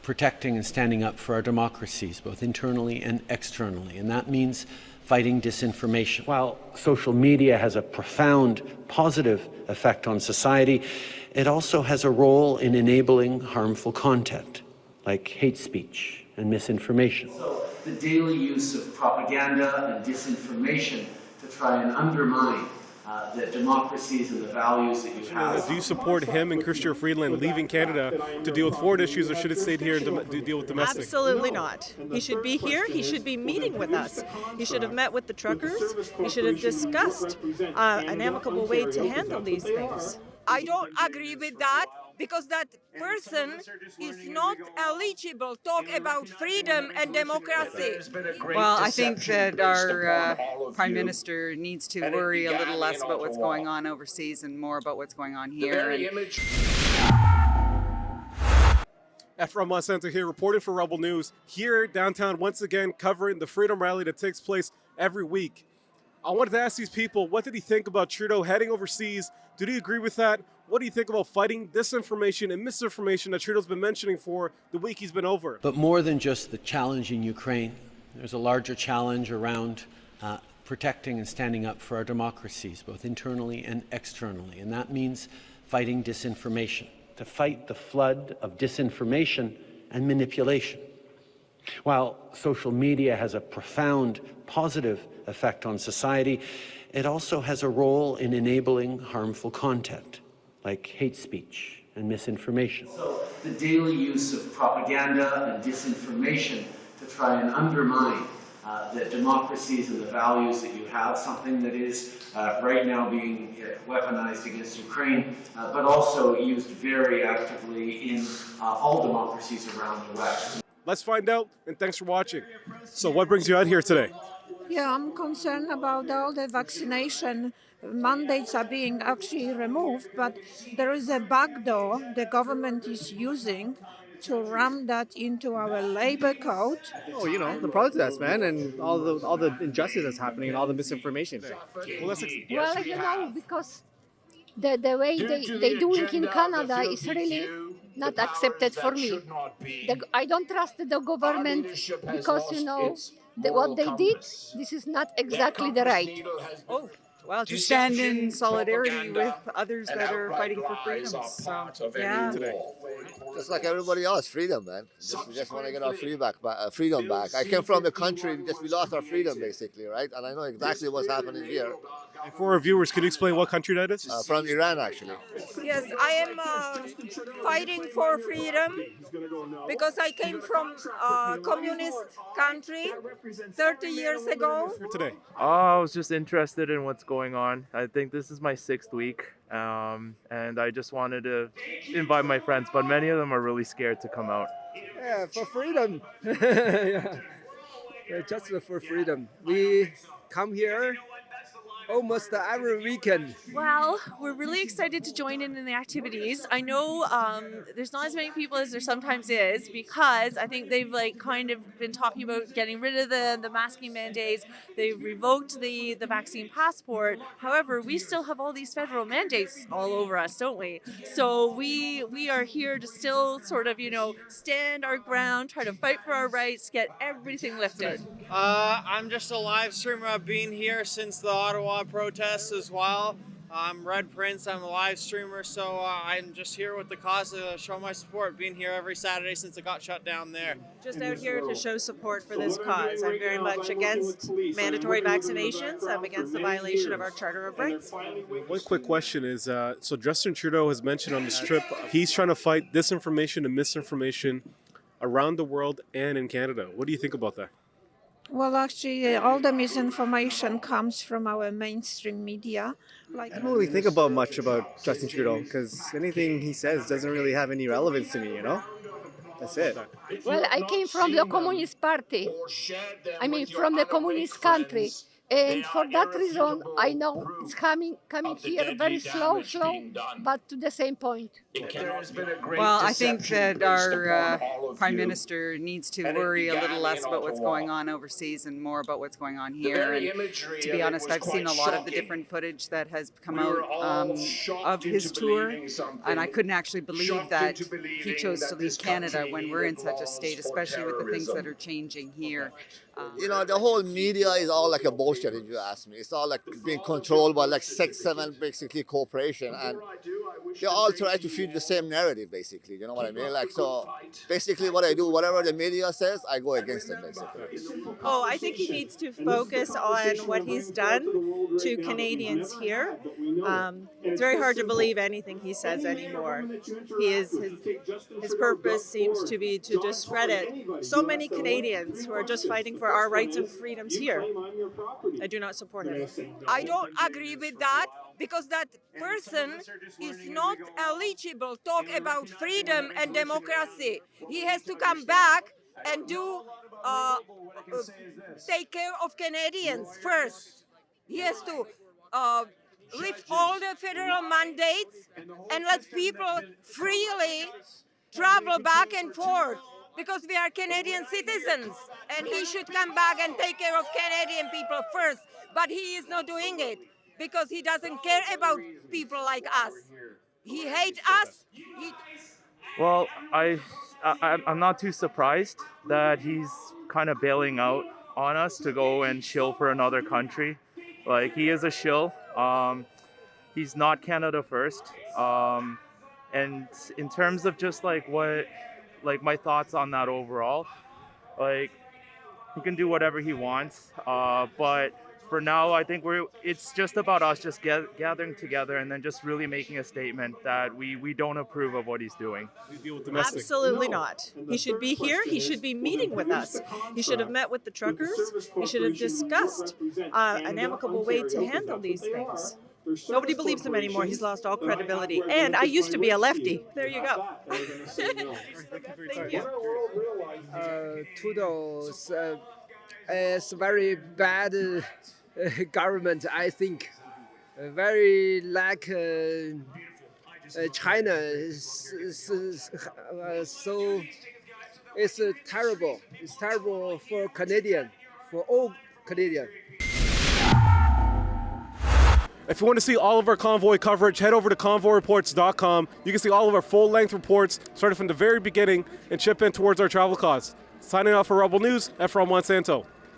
protecting and standing up for our democracies, both internally and externally. And that means fighting disinformation. While social media has a profound positive effect on society, it also has a role in enabling harmful content, like hate speech and misinformation. So the daily use of propaganda and disinformation to try and undermine the democracies and the values that you have. Do you support him and Chrystia Freeland leaving Canada to deal with foreign issues, or should it stay here and deal with domestic? Absolutely not. He should be here. He should be meeting with us. He should have met with the truckers. He should have discussed an amicable way to handle these things. I don't agree with that because that person is not eligible to talk about freedom and democracy. Well, I think that our Prime Minister needs to worry a little less about what's going on overseas and more about what's going on here. Efron Monsanto here, reporting for Rebel News, here downtown once again covering the Freedom Rally that takes place every week. I wanted to ask these people, what did he think about Trudeau heading overseas? Did he agree with that? What do you think about fighting disinformation and misinformation that Trudeau's been mentioning for the week he's been over? But more than just the challenge in Ukraine, there's a larger challenge around protecting and standing up for our democracies, both internally and externally. And that means fighting disinformation, to fight the flood of disinformation and manipulation. While social media has a profound positive effect on society, it also has a role in enabling harmful content, like hate speech and misinformation. So the daily use of propaganda and disinformation to try and undermine the democracies and the values that you have, something that is right now being weaponized against Ukraine, but also used very actively in all democracies around the West. Let's find out, and thanks for watching. So what brings you out here today? Yeah, I'm concerned about all the vaccination mandates are being actually removed, but there is a backdoor the government is using to ram that into our labor code. Oh, you know, the protests, man, and all the injustice that's happening and all the misinformation. Well, you know, because the way they do it in Canada is really not accepted for me. I don't trust the government because, you know, what they did, this is not exactly the right. Oh, well, to stand in solidarity with others that are fighting for freedom. So, yeah. Just like everybody else, freedom, man. We just want to get our freedom back. I came from the country, we lost our freedom, basically, right? And I know exactly what's happening here. And for our viewers, can you explain what country that is? From Iran, actually. Yes, I am fighting for freedom because I came from a communist country 30 years ago. Today. I was just interested in what's going on. I think this is my 6th week, and I just wanted to invite my friends, but many of them are really scared to come out. Yeah, for freedom. Yeah, just for freedom. We come here almost every weekend. Well, we're really excited to join in the activities. I know there's not as many people as there sometimes is because I think they've kind of been talking about getting rid of the masking mandates. They've revoked the vaccine passport. However, we still have all these federal mandates all over us, don't we? So we are here to still sort of, stand our ground, try to fight for our rights, get everything lifted. I'm just a live streamer. I've been here since the Ottawa protests as well. I'm Red Prince. I'm a live streamer, so I'm just here with the cause to show my support. Being here every Saturday since it got shut down there. Just out here to show support for this cause. I'm very much against mandatory vaccinations. I'm against the violation of our Charter of Rights. One quick question is, so Justin Trudeau has mentioned on this trip, he's trying to fight disinformation and misinformation around the world and in Canada. What do you think about that? Well, actually, all the misinformation comes from our mainstream media. I don't really think about much about Justin Trudeau because anything he says doesn't really have any relevance to me, you know? That's it. Well, I came from the Communist Party. I mean, from the communist country. And for that reason, I know it's coming here very slow, but to the same point. Well, I think that our Prime Minister needs to worry a little less about what's going on overseas and more about what's going on here. And to be honest, I've seen a lot of the different footage that has come out of his tour, and I couldn't actually believe that he chose to leave Canada when we're in such a state, especially with the things that are changing here. You know, the whole media is all like a bullshit, if you ask me. It's all like being controlled by like 6-7 basically corporation, and they all try to feed the same narrative, basically. You know what I mean? Like, so basically what I do, whatever the media says, I go against it, basically. Oh, I think he needs to focus on what he's done to Canadians here. It's very hard to believe anything he says anymore. His purpose seems to be to discredit so many Canadians who are just fighting for our rights and freedoms here. I do not support him. I don't agree with that because that person is not eligible to talk about freedom and democracy. He has to come back and do take care of Canadians first. He has to lift all the federal mandates and let people freely travel back and forth, because we are Canadian citizens, and he should come back and take care of Canadian people first. But he is not doing it because he doesn't care about people like us. He hates us. Well, I'm not too surprised that he's kind of bailing out on us to go and shill for another country. Like, he is a shill. He's not Canada first. And in terms of just like my thoughts on that overall, like, he can do whatever he wants. But for now, I think it's just about us just gathering together and then just really making a statement that we don't approve of what he's doing. Absolutely not. He should be here. He should be meeting with us. He should have met with the truckers. He should have discussed an amicable way to handle these things. Nobody believes him anymore. He's lost all credibility. And I used to be a lefty. There you go. Thank you. Trudeau is very bad government, I think. Very like China. So it's terrible. It's terrible for Canadian, for all Canadian. If you want to see all of our convoy coverage, head over to convoyreports.com. You can see all of our full-length reports, starting from the very beginning, and chip in towards our travel costs. Signing off for Rebel News, Efron Monsanto.